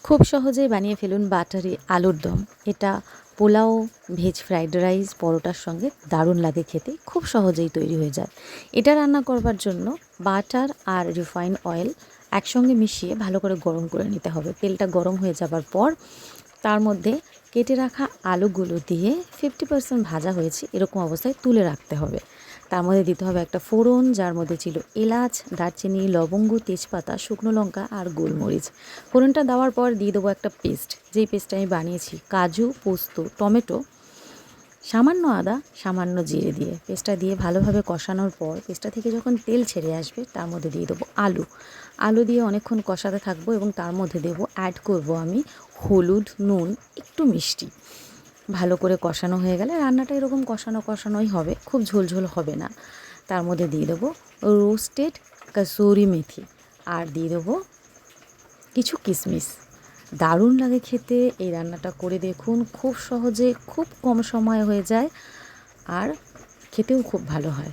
খুব সহজেই বানিয়ে ফেলুন বাটারি আলুর দম। এটা পোলাও, ভেজ ফ্রাইড রাইস, পরোটার সঙ্গে দারুণ লাগে খেতে, খুব সহজেই তৈরি হয়ে যায়। এটা রান্না করবার জন্য বাটার আর রিফাইন অয়েল একসঙ্গে মিশিয়ে ভালো করে গরম করে নিতে হবে। তেলটা গরম হয়ে যাবার পর তার মধ্যে কেটে রাখা আলুগুলো দিয়ে 50% ভাজা হয়েছে এরকম অবস্থায় তুলে রাখতে হবে। তার মধ্যে দিতে হবে একটা ফোড়ন, যার মধ্যে ছিল এলাচ, দারচিনি, লবঙ্গ, তেজপাতা, শুকনো লঙ্কা আর গোলমরিচ। ফোড়নটা দেওয়ার পর দিয়ে দেবো একটা পেস্ট, যেই পেস্টটা আমি বানিয়েছি কাজু, পোস্ত, টমেটো, সামান্য আদা, সামান্য জিরে দিয়ে পেস্টটা দিয়ে ভালোভাবে কষানোর পর পেস্টটা থেকে যখন তেল ছেড়ে আসবে তার মধ্যে দিয়ে দেবো আলু দিয়ে অনেকক্ষণ কষাতে থাকবো এবং তার মধ্যে অ্যাড করব আমি হলুদ, নুন, একটু মিষ্টি। ভালো করে কষানো হয়ে গেলে রান্নাটা এরকম কষানোই হবে, খুব ঝোলঝোল হবে না। তার মধ্যে দিয়ে দেবো রোস্টেড কাসুরি মেথি আর দিয়ে দেবো কিছু কিশমিশ। দারুণ লাগে খেতে। এই রান্নাটা করে দেখুন, খুব সহজে খুব কম সময়ে হয়ে যায় আর খেতেও খুব ভালো হয়।